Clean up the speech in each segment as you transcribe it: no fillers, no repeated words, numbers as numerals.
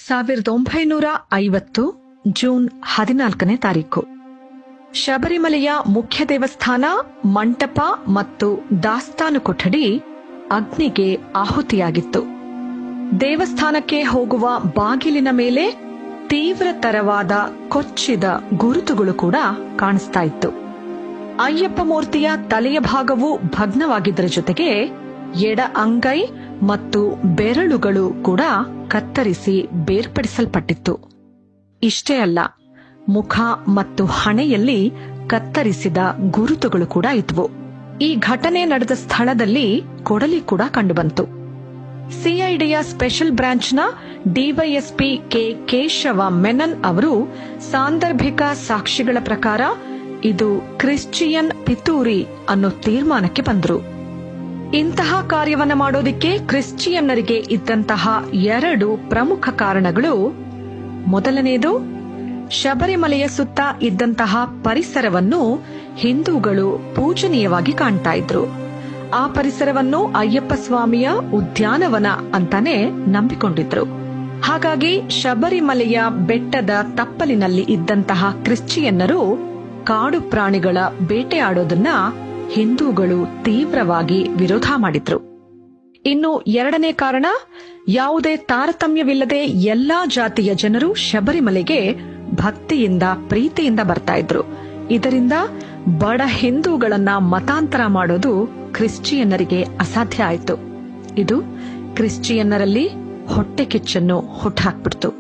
1950 June 14ನೇ ತಾರೀಕು ಶಬರಿಮಲೆಯ ಮುಖ್ಯ ದೇವಸ್ಥಾನ, ಮಂಟಪ ಮತ್ತು ದಾಸ್ತಾನು ಕೊಠಡಿ ಅಗ್ನಿಗೆ ಆಹುತಿಯಾಗಿತ್ತು. ದೇವಸ್ಥಾನಕ್ಕೆ ಹೋಗುವ ಬಾಗಿಲಿನ ಮೇಲೆ ತೀವ್ರತರವಾದ ಕೊಚ್ಚಿದ ಗುರುತುಗಳು ಕೂಡ ಕಾಣಿಸ್ತಾ ಇತ್ತು. ಅಯ್ಯಪ್ಪ ಮೂರ್ತಿಯ ತಲೆಯ ಭಾಗವು ಭಗ್ನವಾಗಿದ್ದರ ಜೊತೆಗೆ ಎಡ ಅಂಗೈ ಮತ್ತು ಬೆರಳುಗಳು ಕೂಡ ಕತ್ತರಿಸಿ ಬೇರ್ಪಡಿಸಲ್ಪಟ್ಟಿತ್ತು. ಇಷ್ಟೇ ಅಲ್ಲ, ಮುಖ ಮತ್ತು ಹಣೆಯಲ್ಲಿ ಕತ್ತರಿಸಿದ ಗುರುತುಗಳು ಕೂಡ ಇದ್ವು. ಈ ಘಟನೆ ನಡೆದ ಸ್ಥಳದಲ್ಲಿ ಕೊಡಲಿ ಕೂಡ ಕಂಡುಬಂತು. ಸಿಐಡಿಯ ಸ್ಪೆಷಲ್ ಬ್ರಾಂಚ್ನ ಡಿವೈಎಸ್ಪಿ ಕೆ ಕೇಶವ ಮೆನನ್ ಅವರು ಸಾಂದರ್ಭಿಕ ಸಾಕ್ಷಿಗಳ ಪ್ರಕಾರ ಇದು ಕ್ರಿಶ್ಚಿಯನ್ ಪಿತೂರಿ ಅನ್ನೋ ತೀರ್ಮಾನಕ್ಕೆ ಬಂದರು. ಇಂತಹ ಕಾರ್ಯವನ್ನ ಮಾಡೋದಿಕ್ಕೆ ಕ್ರಿಶ್ಚಿಯನ್ನರಿಗೆ ಇದ್ದಂತಹ 2 ಪ್ರಮುಖ ಕಾರಣಗಳು. ಮೊದಲನೆಯದು, ಶಬರಿಮಲೆಯ ಸುತ್ತ ಇದ್ದಂತಹ ಪರಿಸರವನ್ನು ಹಿಂದೂಗಳು ಪೂಜನೀಯವಾಗಿ ಕಾಣ್ತಾ ಇದ್ರು. ಆ ಪರಿಸರವನ್ನು ಅಯ್ಯಪ್ಪ ಸ್ವಾಮಿಯ ಉದ್ಯಾನವನ ಅಂತಾನೆ ನಂಬಿಕೊಂಡಿದ್ರು. ಹಾಗಾಗಿ ಶಬರಿಮಲೆಯ ಬೆಟ್ಟದ ತಪ್ಪಲಿನಲ್ಲಿ ಇದ್ದಂತಹ ಕ್ರಿಶ್ಚಿಯನ್ನರು ಕಾಡು ಪ್ರಾಣಿಗಳ ಬೇಟೆಯಾಡೋದನ್ನ ಹಿಂದೂಗಳು ತೀವ್ರವಾಗಿ ವಿರೋಧ ಮಾಡಿದ್ರು. ಇನ್ನು 2ನೇ ಕಾರಣ, ಯಾವುದೇ ತಾರತಮ್ಯವಿಲ್ಲದೆ ಎಲ್ಲಾ ಜಾತಿಯ ಜನರು ಶಬರಿಮಲೆಗೆ ಭಕ್ತಿಯಿಂದ ಪ್ರೀತಿಯಿಂದ ಬರ್ತಾ ಇದ್ರು. ಇದರಿಂದ ಬಡ ಹಿಂದೂಗಳನ್ನ ಮತಾಂತರ ಮಾಡೋದು ಕ್ರಿಶ್ಚಿಯನ್ನರಿಗೆ ಅಸಾಧ್ಯ ಆಯಿತು. ಇದು ಕ್ರಿಶ್ಚಿಯನ್ನರಲ್ಲಿ ಹೊಟ್ಟೆ ಕಿಚ್ಚನ್ನು ಹುಟ್ಟುಹಾಕ್ಬಿಡ್ತು.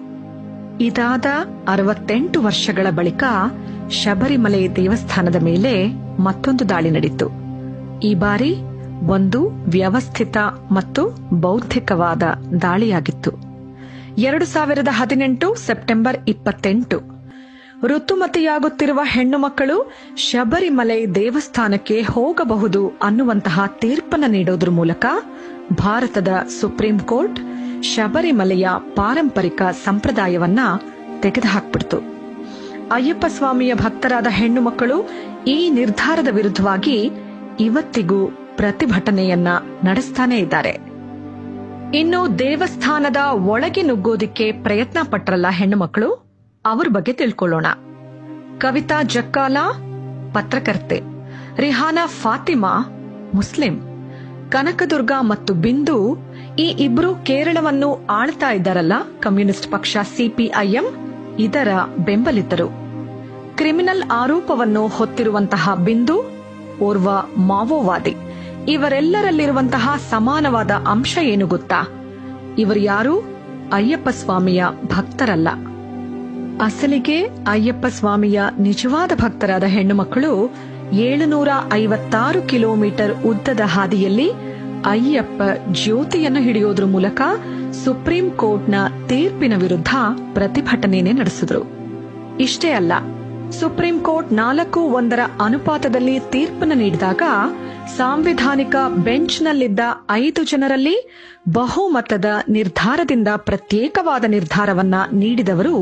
ಇದಾದ 68 ವರ್ಷಗಳ ಬಳಿಕ ಶಬರಿಮಲೆ ದೇವಸ್ಥಾನದ ಮೇಲೆ ಮತ್ತೊಂದು ದಾಳಿ ನಡೆಯಿತು. ಈ ಬಾರಿ ಒಂದು ವ್ಯವಸ್ಥಿತ ಮತ್ತು ಬೌದ್ಧಿಕವಾದ ದಾಳಿಯಾಗಿತ್ತು. 2018 ಸೆಪ್ಟೆಂಬರ್ 28 ಋತುಮತಿಯಾಗುತ್ತಿರುವ ಹೆಣ್ಣು ಮಕ್ಕಳು ಶಬರಿಮಲೆ ದೇವಸ್ಥಾನಕ್ಕೆ ಹೋಗಬಹುದು ಅನ್ನುವಂತಹ ತೀರ್ಪನ್ನು ನೀಡೋದ್ರ ಮೂಲಕ ಭಾರತದ ಸುಪ್ರೀಂ ಕೋರ್ಟ್ ಶಬರಿಮಲೆಯ ಪಾರಂಪರಿಕ ಸಂಪ್ರದಾಯವನ್ನ ತೆಗೆದುಹಾಕ್ಬಿಡ್ತು. ಅಯ್ಯಪ್ಪ ಸ್ವಾಮಿಯ ಭಕ್ತರಾದ ಹೆಣ್ಣು ಮಕ್ಕಳು ಈ ನಿರ್ಧಾರದ ವಿರುದ್ಧವಾಗಿ ಇವತ್ತಿಗೂ ಪ್ರತಿಭಟನೆಯನ್ನ ನಡೆಸ್ತಾನೆ ಇದ್ದಾರೆ. ಇನ್ನು ದೇವಸ್ಥಾನದ ಒಳಗೆ ನುಗ್ಗೋದಿಕ್ಕೆ ಪ್ರಯತ್ನ ಪಟ್ರಲ್ಲ ಹೆಣ್ಣು ಮಕ್ಕಳು, ಅವ್ರ ಬಗ್ಗೆ ತಿಳ್ಕೊಳ್ಳೋಣ. ಕವಿತಾ ಜಕ್ಕಾಲ ಪತ್ರಕರ್ತೆ, ರಿಹಾನಾ ಫಾತಿಮಾ ಮುಸ್ಲಿಂ, ಕನಕದುರ್ಗ ಮತ್ತು ಬಿಂದು ಈ ಇಬ್ರು ಕೇರಳವನ್ನು ಆಳ್ತಾ ಇದ್ದಾರಲ್ಲ ಕಮ್ಯುನಿಸ್ಟ್ ಪಕ್ಷ ಸಿಪಿಐಎಂ, ಇದರ ಬೆಂಬಲಿತರು. ಕ್ರಿಮಿನಲ್ ಆರೋಪವನ್ನು ಹೊತ್ತಿರುವಂತಹ ಬಿಂದು ಓರ್ವ ಮಾವೋವಾದಿ. ಇವರೆಲ್ಲರಲ್ಲಿರುವಂತಹ ಸಮಾನವಾದ ಅಂಶ ಏನು ಗೊತ್ತಾ? ಇವರು ಯಾರು ಅಯ್ಯಪ್ಪ ಸ್ವಾಮಿಯ ಭಕ್ತರಲ್ಲ. ಅಸಲಿಗೆ ಅಯ್ಯಪ್ಪ ಸ್ವಾಮಿಯ ನಿಜವಾದ ಭಕ್ತರಾದ ಹೆಣ್ಣು ಮಕ್ಕಳು 756 ಕಿಲೋಮೀಟರ್ ಉದ್ದದ ಹಾದಿಯಲ್ಲಿ ಅಯ್ಯಪ್ಪ ಜ್ಯೋತಿಯನ್ನು ಹಿಡಿಯೋದ್ರ ಮೂಲಕ ಸುಪ್ರೀಂ ಕೋರ್ಟ್ನ ತೀರ್ಪಿನ ವಿರುದ್ಧ ಪ್ರತಿಭಟನೆಯೇ ನಡೆಸಿದ್ರು. ಇಷ್ಟೇ ಅಲ್ಲ, ಸುಪ್ರೀಂ ಕೋರ್ಟ್ 4-1 ಅನುಪಾತದಲ್ಲಿ ತೀರ್ಪನ್ನು ನೀಡಿದಾಗ ಸಾಂವಿಧಾನಿಕ ಬೆಂಚ್ನಲ್ಲಿದ್ದ 5 ಜನರಲ್ಲಿ ಬಹುಮತದ ನಿರ್ಧಾರದಿಂದ ಪ್ರತ್ಯೇಕವಾದ ನಿರ್ಧಾರವನ್ನ ನೀಡಿದವರು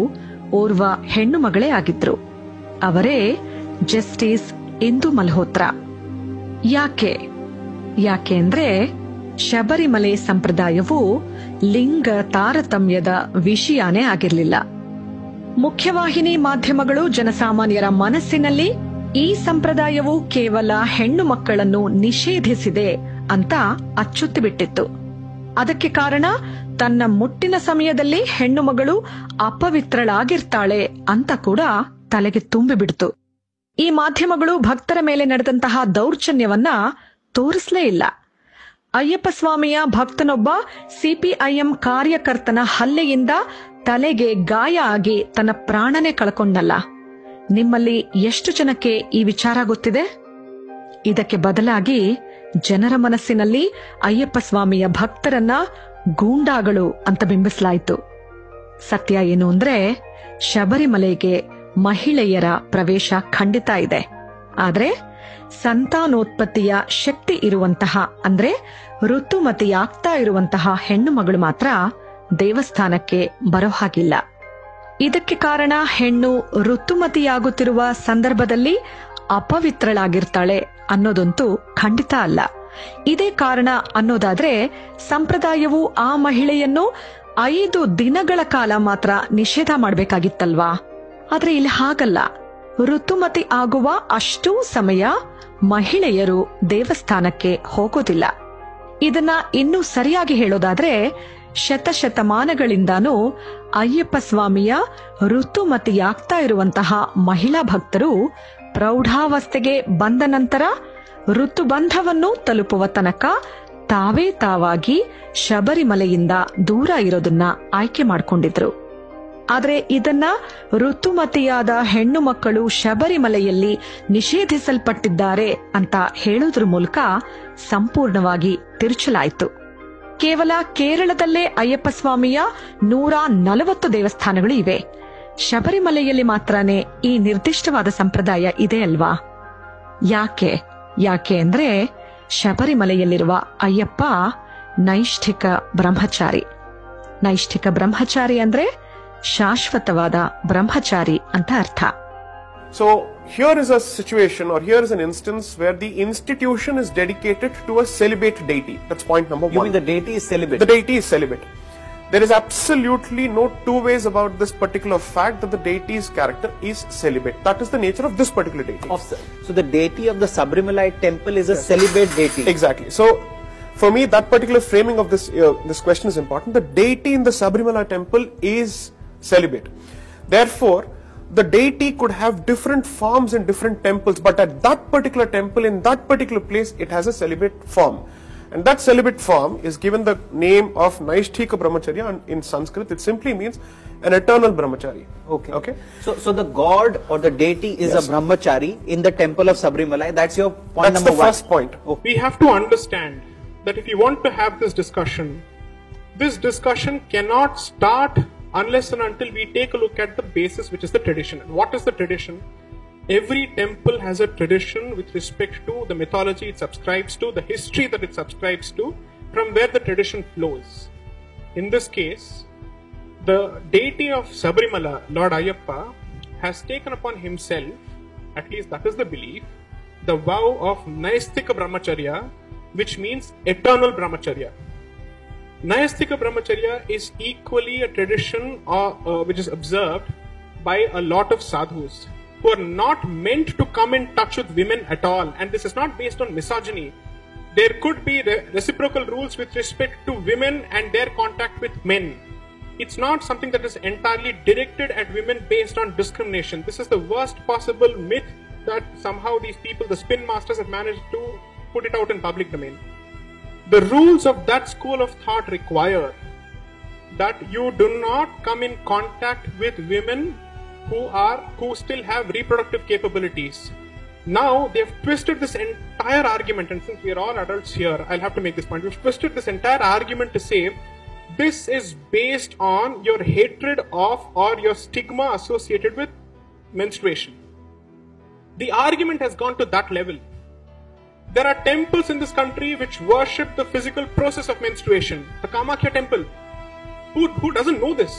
ಓರ್ವ ಹೆಣ್ಣು ಮಗಳೇ ಆಗಿದ್ರು. ಅವರೇ ಜಸ್ಟಿಸ್ ಇಂದು ಮಲ್ಹೋತ್ರಾ. ಯಾಕೆ ಅಂದ್ರೆ ಶಬರಿಮಲೆ ಸಂಪ್ರದಾಯವು ಲಿಂಗ ತಾರತಮ್ಯದ ವಿಷಯನೇ ಆಗಿರಲಿಲ್ಲ. ಮುಖ್ಯವಾಹಿನಿ ಮಾಧ್ಯಮಗಳು ಜನಸಾಮಾನ್ಯರ ಮನಸ್ಸಿನಲ್ಲಿ ಈ ಸಂಪ್ರದಾಯವು ಕೇವಲ ಹೆಣ್ಣು ಮಕ್ಕಳನ್ನು ನಿಷೇಧಿಸಿದೆ ಅಂತ ಅಚ್ಚೊತ್ತಿಬಿಟ್ಟಿತ್ತು. ಅದಕ್ಕೆ ಕಾರಣ ತನ್ನ ಮುಟ್ಟಿನ ಸಮಯದಲ್ಲಿ ಹೆಣ್ಣು ಮಗಳು ಅಪವಿತ್ರಳಾಗಿರ್ತಾಳೆ ಅಂತ ಕೂಡ ತಲೆಗೆ ತುಂಬಿಬಿಡ್ತು. ಈ ಮಾಧ್ಯಮಗಳು ಭಕ್ತರ ಮೇಲೆ ನಡೆದಂತಹ ದೌರ್ಜನ್ಯವನ್ನ ತೋರಿಸಲೇ ಇಲ್ಲ. ಅಯ್ಯಪ್ಪ ಸ್ವಾಮಿಯ ಭಕ್ತನೊಬ್ಬ ಸಿಪಿಐಎಂ ಕಾರ್ಯಕರ್ತನ ಹಲ್ಲೆಯಿಂದ ತಲೆಗೆ ಗಾಯ ಆಗಿ ತನ್ನ ಪ್ರಾಣನೇ ಕಳ್ಕೊಂಡಲ್ಲ. ನಿಮ್ಮಲ್ಲಿ ಎಷ್ಟು ಜನಕ್ಕೆ ಈ ವಿಚಾರ ಗೊತ್ತಿದೆ? ಇದಕ್ಕೆ ಬದಲಾಗಿ ಜನರ ಮನಸ್ಸಿನಲ್ಲಿ ಅಯ್ಯಪ್ಪ ಸ್ವಾಮಿಯ ಭಕ್ತರನ್ನ ಗೂಂಡಾಗಳು ಅಂತ ಬಿಂಬಿಸಲಾಯಿತು. ಸತ್ಯ ಏನು ಅಂದ್ರೆ, ಶಬರಿಮಲೆಗೆ ಮಹಿಳೆಯರ ಪ್ರವೇಶ ಖಂಡಿತ ಇದೆ. ಆದ್ರೆ ಸಂತಾನೋತ್ಪತ್ತಿಯ ಶಕ್ತಿ ಇರುವಂತಹ, ಅಂದ್ರೆ ಋತುಮತಿಯಾಗ್ತಾ ಇರುವಂತಹ ಹೆಣ್ಣು ಮಗಳು ಮಾತ್ರ ದೇವಸ್ಥಾನಕ್ಕೆ ಬರೋ ಹಾಗಿಲ್ಲ. ಇದಕ್ಕೆ ಕಾರಣ ಹೆಣ್ಣು ಋತುಮತಿಯಾಗುತ್ತಿರುವ ಸಂದರ್ಭದಲ್ಲಿ ಅಪವಿತ್ರಳಾಗಿರ್ತಾಳೆ ಅನ್ನೋದಂತೂ ಖಂಡಿತ ಅಲ್ಲ. ಇದೇ ಕಾರಣ ಅನ್ನೋದಾದ್ರೆ ಸಂಪ್ರದಾಯವು ಆ ಮಹಿಳೆಯನ್ನು 5 ದಿನಗಳ ಕಾಲ ಮಾತ್ರ ನಿಷೇಧ ಮಾಡಬೇಕಾಗಿತ್ತಲ್ವಾ? ಆದ್ರೆ ಇಲ್ಲಿ ಹಾಗಲ್ಲ. ಋತುಮತಿ ಆಗುವ ಅಷ್ಟೂ ಸಮಯ ಮಹಿಳೆಯರು ದೇವಸ್ಥಾನಕ್ಕೆ ಹೋಗೋದಿಲ್ಲ. ಇದನ್ನ ಇನ್ನೂ ಸರಿಯಾಗಿ ಹೇಳೋದಾದ್ರೆ, ಶತಶತಮಾನಗಳಿಂದಾನೂ ಅಯ್ಯಪ್ಪ ಸ್ವಾಮಿಯ ಋತುಮತಿಯಾಗ್ತಾ ಇರುವಂತಹ ಮಹಿಳಾ ಭಕ್ತರು ಪ್ರೌಢಾವಸ್ಥೆಗೆ ಬಂದ ನಂತರ ಋತುಬಂಧವನ್ನು ತಲುಪುವ ತನಕ ತಾವೇ ತಾವಾಗಿ ಶಬರಿಮಲೆಯಿಂದ ದೂರ ಇರೋದನ್ನ ಆಯ್ಕೆ ಮಾಡಿಕೊಂಡಿದ್ರು. ಆದ್ರೆ ಇದನ್ನ ಋತುಮತಿಯಾದ ಹೆಣ್ಣು ಮಕ್ಕಳು ಶಬರಿಮಲೆಯಲ್ಲಿ ನಿಷೇಧಿಸಲ್ಪಟ್ಟಿದ್ದಾರೆ ಅಂತ ಹೇಳೋದ್ರ ಮೂಲಕ ಸಂಪೂರ್ಣವಾಗಿ ತಿರುಚಲಾಯಿತು. ಕೇವಲ ಕೇರಳದಲ್ಲೇ ಅಯ್ಯಪ್ಪ ಸ್ವಾಮಿಯ 140 ದೇವಸ್ಥಾನಗಳು ಇವೆ. ಶಬರಿಮಲೆಯಲ್ಲಿ ಮಾತ್ರನೇ ಈ ನಿರ್ದಿಷ್ಟವಾದ ಸಂಪ್ರದಾಯ ಇದೆ ಅಲ್ವಾ? ಯಾಕೆ ಅಂದ್ರೆ ಶಬರಿಮಲೆಯಲ್ಲಿರುವ ಅಯ್ಯಪ್ಪ ನೈಷ್ಠಿಕ ಬ್ರಹ್ಮಚಾರಿ. ನೈಷ್ಠಿಕ ಬ್ರಹ್ಮಚಾರಿ ಅಂದ್ರೆ ಶಾಶ್ವತವಾದ ಬ್ರಹ್ಮಚಾರಿ ಅಂತ ಅರ್ಥ. So here is a situation, or here is an instance where the institution is dedicated to a celibate deity. That's point number 1. You mean the deity is celibate? The deity is celibate. There is absolutely no two ways about this particular fact that the deity's character is celibate. That is the nature of this particular deity. So the deity of the Sabarimala temple is a celibate deity. Exactly. So for me, that particular framing of this question is important. The deity in the Sabarimala temple is celibate. Therefore, the deity could have different forms in different temples, but at that particular temple, in that particular place, it has a celibate form. And that celibate form is given the name of Naishthika Brahmacharya, and in Sanskrit it simply means an eternal Brahmachari. Okay. So the god or the deity is a Brahmachari in the temple of Sabarimala. That's your point. That's number the 1. First point. We have to understand that if you want to have this discussion cannot start unless and until we take a look at the basis, which is the tradition. And what is the tradition? Every temple has a tradition with respect to the mythology it subscribes to, the history that it subscribes to, from where the tradition flows. In this case, the deity of Sabarimala, Lord Ayyappa, has taken upon himself, at least that is the belief, the vow of Naisthika Brahmacharya, which means eternal Brahmacharya. Naisthika Brahmacharya is equally a tradition which is observed by a lot of sadhus who are not meant to come in touch with women at all. And this is not based on misogyny. There could be reciprocal rules with respect to women and their contact with men. It's not something that is entirely directed at women based on discrimination. This is the worst possible myth that somehow these people, the spin masters, have managed to put it out in public domain. The rules of that school of thought require that you do not come in contact with women who still have reproductive capabilities. Now they have twisted this entire argument, and since we are all adults here, I'll have to make this point. We've twisted this entire argument to say this is based on your hatred of or your stigma associated with menstruation. The argument has gone to that level. There are temples in this country which worship the physical process of menstruation. The Kamakhya temple. Who doesn't know this?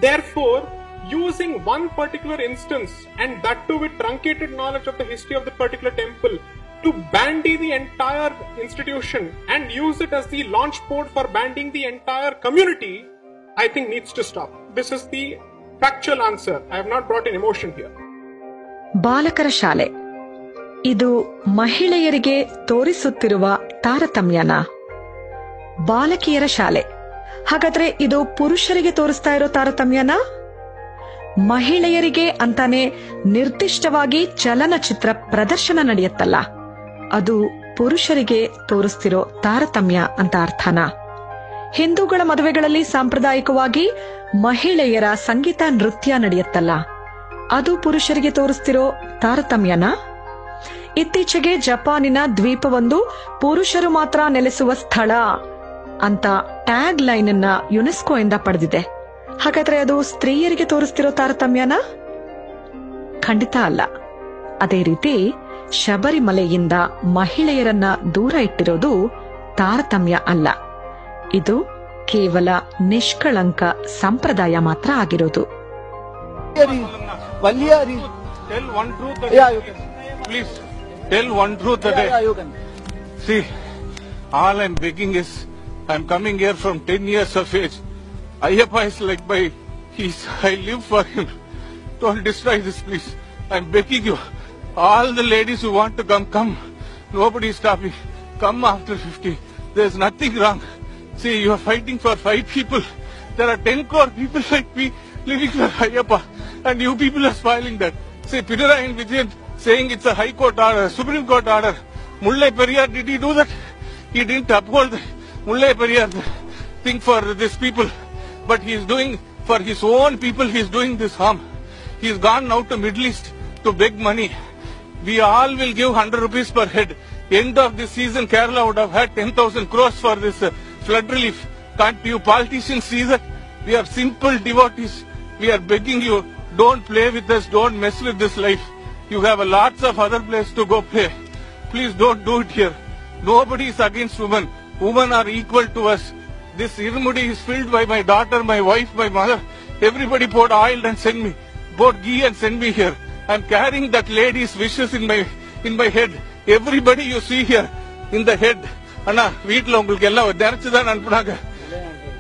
Therefore, using one particular instance, and that too with truncated knowledge of the history of the particular temple, to bandy the entire institution and use it as the launch pad for bandying the entire community, I think needs to stop. This is the factual answer. I have not brought in emotion here. ಬಾಲಕರ ಶಾಲೆ ಇದು ಮಹಿಳೆಯರಿಗೆ ತೋರಿಸುತ್ತಿರುವ ತಾರತಮ್ಯನ? ಬಾಲಕಿಯರ ಶಾಲೆ ಹಾಗಾದ್ರೆ ಇದು ಪುರುಷರಿಗೆ ತೋರಿಸ್ತಾ ಇರೋ ತಾರತಮ್ಯನ? ಮಹಿಳೆಯರಿಗೆ ಅಂತಾನೆ ನಿರ್ದಿಷ್ಟವಾಗಿ ಚಲನಚಿತ್ರ ಪ್ರದರ್ಶನ ನಡೆಯುತ್ತಲ್ಲ, ಅದು ಪುರುಷರಿಗೆ ತೋರಿಸ್ತಿರೋ ತಾರತಮ್ಯ ಅಂತ ಅರ್ಥನಾ? ಹಿಂದೂಗಳ ಮದುವೆಗಳಲ್ಲಿ ಸಾಂಪ್ರದಾಯಿಕವಾಗಿ ಮಹಿಳೆಯರ ಸಂಗೀತ ನೃತ್ಯ ನಡೆಯುತ್ತಲ್ಲ, ಅದು ಪುರುಷರಿಗೆ ತೋರಿಸ್ತಿರೋ ತಾರತಮ್ಯನಾ? ಇತ್ತೀಚೆಗೆ ಜಪಾನಿನ ದ್ವೀಪವೊಂದು ಪುರುಷರು ಮಾತ್ರ ನೆಲೆಸುವ ಸ್ಥಳ ಅಂತ ಟ್ಯಾಗ್ ಲೈನ್ ಅನ್ನ ಯುನೆಸ್ಕೋ ಇಂದ ಪಡೆದಿದೆ. ಹಾಗಾದ್ರೆ ಅದು ಸ್ತ್ರೀಯರಿಗೆ ತೋರಿಸ್ತಿರೋ ತಾರತಮ್ಯನ? ಖಂಡಿತ ಅಲ್ಲ. ಅದೇ ರೀತಿ ಶಬರಿಮಲೆಯಿಂದ ಮಹಿಳೆಯರನ್ನ ದೂರ ಇಟ್ಟಿರೋದು ತಾರತಮ್ಯ ಅಲ್ಲ. ಇದು ಕೇವಲ ನಿಷ್ಕಳಂಕ ಸಂಪ್ರದಾಯ ಮಾತ್ರ ಆಗಿರೋದು. Tell one truth a day. Please, tell one truth a day. See, all I'm begging is, I'm coming here from 10 years of age. Ayyappa is like I live for him. Don't destroy this, please. I'm begging you. All the ladies who want to come. Nobody is stopping. Come after 50. There's nothing wrong. See, you are fighting for 5 people. There are 10 crore people like me living for Ayyappa. And you people are spoiling that. See, Pinarayi Vijayan saying it's a High Court order, Supreme Court order. Mullai Periyar, did he do that? He didn't uphold the Mullai Periyar thing for these people. But he is doing, for his own people, he is doing this harm. He has gone now to Middle East to beg money. We all will give 100 rupees per head. End of this season, Kerala would have had 10,000 crores for this flood relief. Can't you politicians see that? We are simple devotees. We are begging you, don't play with us, don't mess with this life. You have lots of other places to go play. Please don't do it here. Nobody is against women. Women are equal to us. This Irumudi is filled by my daughter, my wife, my mother. Everybody poured oil and send me. Poured ghee and send me here. I'm carrying that lady's wishes in my head. Everybody you see here in the head. Anna, veetla ungalku ella derachudha anpunaga.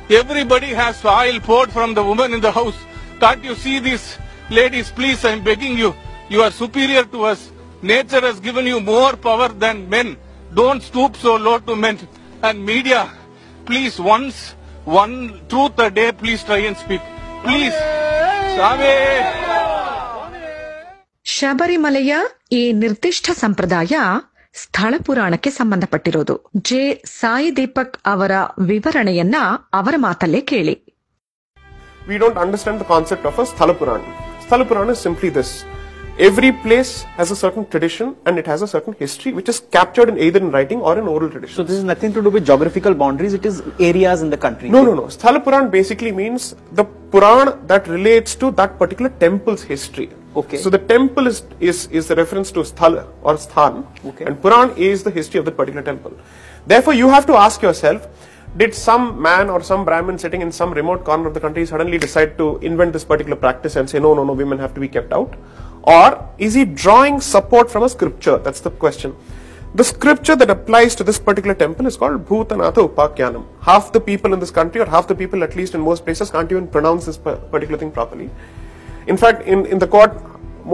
Everybody has oil poured from the woman in the house. Can't you see these ladies? Please, I'm begging you. You are superior to us. Nature has given you more power than men. Don't stoop so low to men. And media, please, one truth a day, please try and speak. Please. Swami. ಶಬರಿಮಲೆಯ ಈ ನಿರ್ದಿಷ್ಟ ಸಂಪ್ರದಾಯ ಸ್ಥಳ ಪುರಾಣಕ್ಕೆ ಸಂಬಂಧಪಟ್ಟಿರೋದು. J Sai Deepak ಅವರ ವಿವರಣೆಯನ್ನ ಅವರ ಮಾತಲ್ಲೇ ಕೇಳಿ. We don't understand the concept of a Sthala Purana. Sthala Purana is simply this. Every place has a certain tradition and it has a certain history which is captured in either in writing or in oral tradition. So this is nothing to do with geographical boundaries, it is areas in the country. No. Sthala Purana basically means the Purana that relates to that particular temple's history. Okay. So the temple is the reference to Sthala or Sthan, okay, and Purana is the history of that particular temple. Therefore, you have to ask yourself, did some man or some Brahmin sitting in some remote corner of the country suddenly decide to invent this particular practice and say, no, women have to be kept out? Or is he drawing support from a scripture? That's the question. The scripture that applies to this particular temple is called Bhutanatha Upakyanam. Half the people in this country, or half the people at least in most places, can't even pronounce this particular thing properly. In fact, in the court,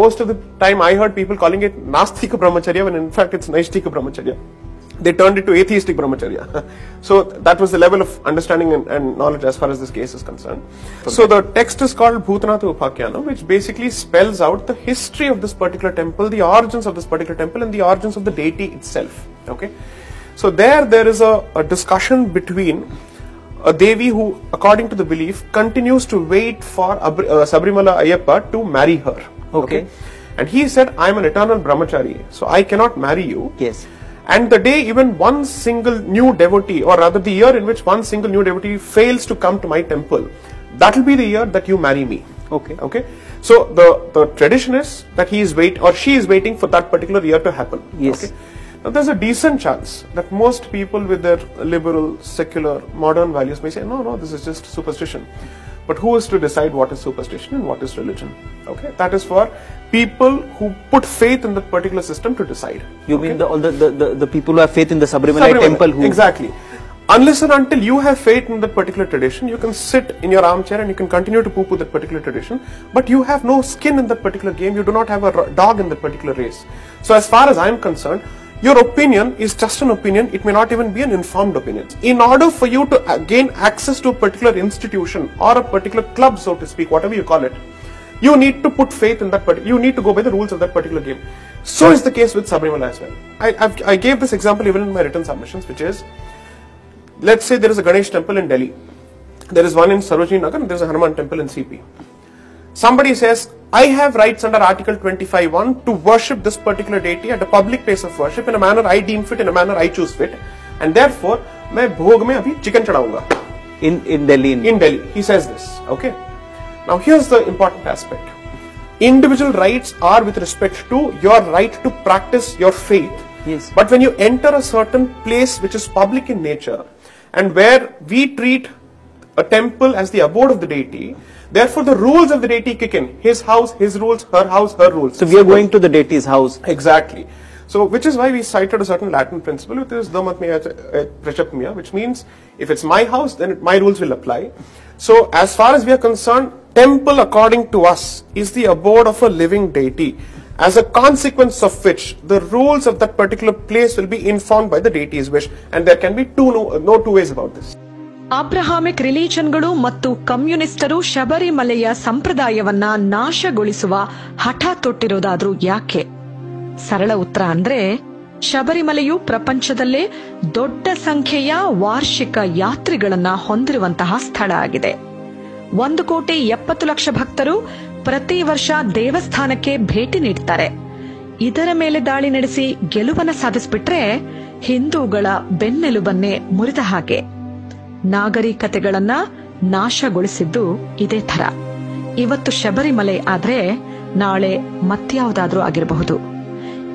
most of the time I heard people calling it Nastika Brahmacharya when in fact it's Naishtika Brahmacharya. They turned it to atheistic brahmacharya. So that was the level of understanding and knowledge as far as this case is concerned. So the text is called Bhutanatha Upakyanam, which basically spells out the history of this particular temple, the origins of this particular temple, and the origins of the deity itself. Okay. So there is a discussion between a Devi who, according to the belief, continues to wait for Sabrimala Ayyappa to marry her. Okay. And he said, I am an eternal brahmachari, so I cannot marry you. Yes. And the day even one single new devotee, or rather the year in which one single new devotee fails to come to my temple, that will be the year that you marry me. Okay. Okay. So the tradition is that she is waiting for that particular year to happen. Yes. Okay. Now there's a decent chance that most people with their liberal, secular, modern values may say, no, this is just superstition. But who is to decide what is superstition and what is religion? Okay, that is for people who put faith in that particular system to decide. You mean all the people who have faith in the Sabrimala temple? Who exactly. Unless and until you have faith in that particular tradition, you can sit in your armchair and you can continue to poo-poo that particular tradition, but you have no skin in that particular game. You do not have a dog in that particular race. So as far as I am concerned, your opinion is just an opinion. It may not even be an informed opinion. In order for you to gain access to a particular institution or a particular club, so to speak, whatever you call it, you need to put faith in that you need to go by the rules of that particular game. So is the case with Sabrimala as well. I gave this example even in my written submissions, which is, let's say there is a Ganesh temple in Delhi. There is one in Sarojini Nagar and there is a Hanuman temple in CP. Somebody says, I have rights under Article 25(1) to worship this particular deity at a public place of worship in a manner I deem fit, in a manner I choose fit, and therefore, मैं भोग में अभी chicken चढ़ाऊंगा. In Delhi. In Delhi, he says this. Okay. Now here's the important aspect. Individual rights are with respect to your right to practice your faith. Yes. But when you enter a certain place which is public in nature, and where we treat a temple as the abode of the deity, therefore the rules of the deity kick in. His house, his rules, her house, her rules. So we are going to the deity's house. Exactly. So, which is why we cited a certain Latin principle, which is Domat mea pracept mea, which means if it's my house, then my rules will apply. So, as far as we are concerned, temple, according to us, is the abode of a living deity, as a consequence of which the rules of that particular place will be informed by the deity's wish, and there can be no two ways about this. ಅಬ್ರಹಾಮಿಕ್ ರಿಲಿಜನ್ಗಳು ಮತ್ತು ಕಮ್ಯುನಿಸ್ಟರು ಶಬರಿಮಲೆಯ ಸಂಪ್ರದಾಯವನ್ನ ನಾಶಗೊಳಿಸುವ ಹಠ ತೊಟ್ಟಿರೋದಾದ್ರೂ ಯಾಕೆ? ಸರಳ ಉತ್ತರ ಅಂದ್ರೆ, ಶಬರಿಮಲೆಯು ಪ್ರಪಂಚದಲ್ಲೇ ದೊಡ್ಡ ಸಂಖ್ಯೆಯ ವಾರ್ಷಿಕ ಯಾತ್ರಿಗಳನ್ನ ಹೊಂದಿರುವಂತಹ ಸ್ಥಳ ಆಗಿದೆ. 1,70,00,000 ಭಕ್ತರು ಪ್ರತಿ ವರ್ಷ ದೇವಸ್ಥಾನಕ್ಕೆ ಭೇಟಿ ನೀಡುತ್ತಾರೆ. ಇದರ ಮೇಲೆ ದಾಳಿ ನಡೆಸಿ ಗೆಲುವನ್ನ ಸಾಧಿಸಿಬಿಟ್ರೆ ಹಿಂದೂಗಳ ಬೆನ್ನೆಲುಬನ್ನೇ ಮುರಿದ ಹಾಗೆ. ನಾಗರಿಕತೆಗಳನ್ನ ನಾಶಗೊಳಿಸಿದ್ದು ಇದೇ ಥರ. ಇವತ್ತು ಶಬರಿಮಲೆ ಆದ್ರೆ ನಾಳೆ ಮತ್ಯಾವುದಾದ್ರೂ ಆಗಿರಬಹುದು.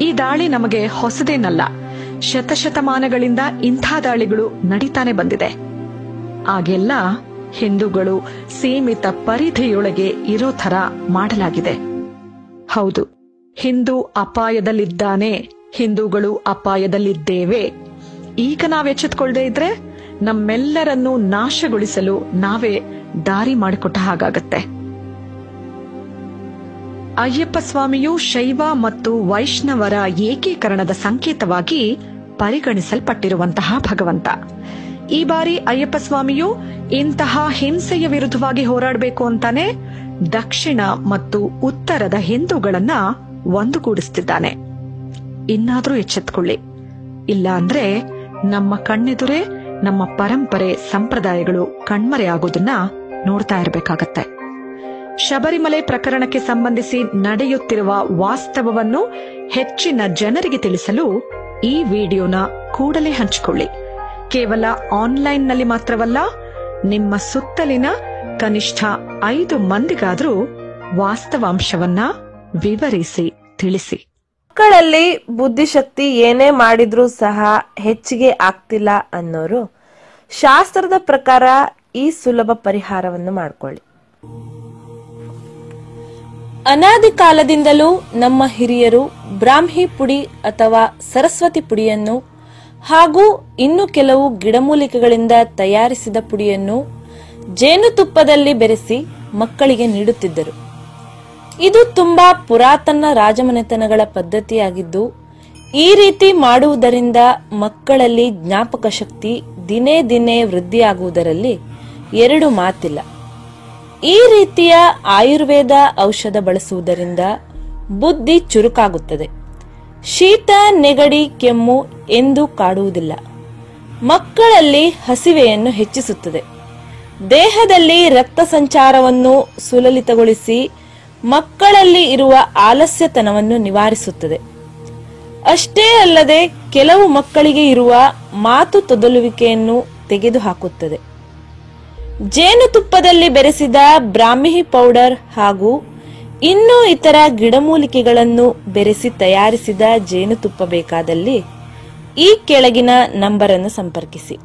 ಈ ದಾಳಿ ನಮಗೆ ಹೊಸದೇನಲ್ಲ. ಶತಶತಮಾನಗಳಿಂದ ಇಂಥ ದಾಳಿಗಳು ನಡೀತಾನೆ ಬಂದಿದೆ. ಆಗೆಲ್ಲ ಹಿಂದೂಗಳು ಸೀಮಿತ ಪರಿಧಿಯೊಳಗೆ ಇರೋ ಥರ ಮಾಡಲಾಗಿದೆ. ಹೌದು, ಹಿಂದೂ ಅಪಾಯದಲ್ಲಿದ್ದಾನೆ, ಹಿಂದೂಗಳು ಅಪಾಯದಲ್ಲಿದ್ದೇವೆ. ಈಗ ನಾವ್ ಎಚ್ಚೆತ್ಕೊಳ್ಳದೆ ಇದ್ರೆ ನಮ್ಮೆಲ್ಲರನ್ನೂ ನಾಶಗೊಳಿಸಲು ನಾವೇ ದಾರಿ ಮಾಡಿಕೊಟ್ಟ ಹಾಗಾಗತ್ತೆ. ಅಯ್ಯಪ್ಪ ಸ್ವಾಮಿಯು ಶೈವ ಮತ್ತು ವೈಷ್ಣವರ ಏಕೀಕರಣದ ಸಂಕೇತವಾಗಿ ಪರಿಗಣಿಸಲ್ಪಟ್ಟಿರುವಂತಹ ಭಗವಂತ. ಈ ಬಾರಿ ಅಯ್ಯಪ್ಪ ಸ್ವಾಮಿಯು ಇಂತಹ ಹಿಂಸೆಯ ವಿರುದ್ಧವಾಗಿ ಹೋರಾಡಬೇಕು ಅಂತಾನೆ ದಕ್ಷಿಣ ಮತ್ತು ಉತ್ತರದ ಹಿಂದೂಗಳನ್ನ ಒಂದುಗೂಡಿಸುತ್ತಿದ್ದಾನೆ. ಇನ್ನಾದ್ರೂ ಎಚ್ಚೆತ್ತುಕೊಳ್ಳಿ, ಇಲ್ಲ ಅಂದ್ರೆ ನಮ್ಮ ಕಣ್ಣೆದುರೇ ನಮ್ಮ ಪರಂಪರೆ ಸಂಪ್ರದಾಯಗಳು ಕಣ್ಮರೆಯಾಗೋದನ್ನ ನೋಡ್ತಾ ಇರಬೇಕಾಗತ್ತೆ. ಶಬರಿಮಲೆ ಪ್ರಕರಣಕ್ಕೆ ಸಂಬಂಧಿಸಿ ನಡೆಯುತ್ತಿರುವ ವಾಸ್ತವವನ್ನು ಹೆಚ್ಚಿನ ಜನರಿಗೆ ತಿಳಿಸಲು ಈ ವಿಡಿಯೋನ ಕೂಡಲೇ ಹಂಚಿಕೊಳ್ಳಿ. ಕೇವಲ ಆನ್ಲೈನ್ನಲ್ಲಿ ಮಾತ್ರವಲ್ಲ, ನಿಮ್ಮ ಸುತ್ತಲಿನ ಕನಿಷ್ಠ 5 ಮಂದಿಗಾದ್ರೂ ವಾಸ್ತವಾಂಶವನ್ನ ವಿವರಿಸಿ ತಿಳಿಸಿ. ಮಕ್ಕಳಲ್ಲಿ ಬುದ್ಧಿಶಕ್ತಿ ಏನೇ ಮಾಡಿದ್ರೂ ಸಹ ಹೆಚ್ಚಿಗೆ ಆಗ್ತಿಲ್ಲ ಅನ್ನೋರು ಶಾಸ್ತ್ರದ ಪ್ರಕಾರ ಈ ಸುಲಭ ಪರಿಹಾರವನ್ನು ಮಾಡಿಕೊಳ್ಳಿ. ಅನಾದಿ ಕಾಲದಿಂದಲೂ ನಮ್ಮ ಹಿರಿಯರು ಬ್ರಾಹ್ಮಿ ಪುಡಿ ಅಥವಾ ಸರಸ್ವತಿ ಪುಡಿಯನ್ನು ಹಾಗೂ ಇನ್ನು ಕೆಲವು ಗಿಡಮೂಲಿಕೆಗಳಿಂದ ತಯಾರಿಸಿದ ಪುಡಿಯನ್ನು ಜೇನುತುಪ್ಪದಲ್ಲಿ ಬೆರೆಸಿ ಮಕ್ಕಳಿಗೆ ನೀಡುತ್ತಿದ್ದರು. ಇದು ತುಂಬಾ ಪುರಾತನ ರಾಜಮನೆತನಗಳ ಪದ್ಧತಿಯಾಗಿದ್ದು, ಈ ರೀತಿ ಮಾಡುವುದರಿಂದ ಮಕ್ಕಳಲ್ಲಿ ಜ್ಞಾಪಕ ಶಕ್ತಿ ದಿನೇ ದಿನೇ ವೃದ್ಧಿಯಾಗುವುದರಲ್ಲಿ 2 ಮಾತಿಲ್ಲ. ಈ ರೀತಿಯ ಆಯುರ್ವೇದ ಔಷಧ ಬಳಸುವುದರಿಂದ ಬುದ್ಧಿ ಚುರುಕಾಗುತ್ತದೆ. ಶೀತ, ನೆಗಡಿ, ಕೆಮ್ಮು ಎಂದೂ ಕಾಡುವುದಿಲ್ಲ. ಮಕ್ಕಳಲ್ಲಿ ಹಸಿವೆಯನ್ನು ಹೆಚ್ಚಿಸುತ್ತದೆ. ದೇಹದಲ್ಲಿ ರಕ್ತ ಸಂಚಾರವನ್ನು ಸುಲಲಿತಗೊಳಿಸಿ ಮಕ್ಕಳಲ್ಲಿ ಇರುವ ಆಲಸ್ಯತನವನ್ನು ನಿವಾರಿಸುತ್ತದೆ. ಅಷ್ಟೇ ಅಲ್ಲದೆ ಕೆಲವು ಮಕ್ಕಳಿಗೆ ಇರುವ ಮಾತು ತೊದಲುವಿಕೆಯನ್ನು ತೆಗೆದುಹಾಕುತ್ತದೆ. ಜೇನುತುಪ್ಪದಲ್ಲಿ ಬೆರೆಸಿದ ಬ್ರಾಹ್ಮಿ ಪೌಡರ್ ಹಾಗೂ ಇನ್ನೂ ಇತರ ಗಿಡಮೂಲಿಕೆಗಳನ್ನು ಬೆರೆಸಿ ತಯಾರಿಸಿದ ಜೇನುತುಪ್ಪ ಬೇಕಾದಲ್ಲಿ ಈ ಕೆಳಗಿನ ನಂಬರ್ ಅನ್ನು ಸಂಪರ್ಕಿಸಿ.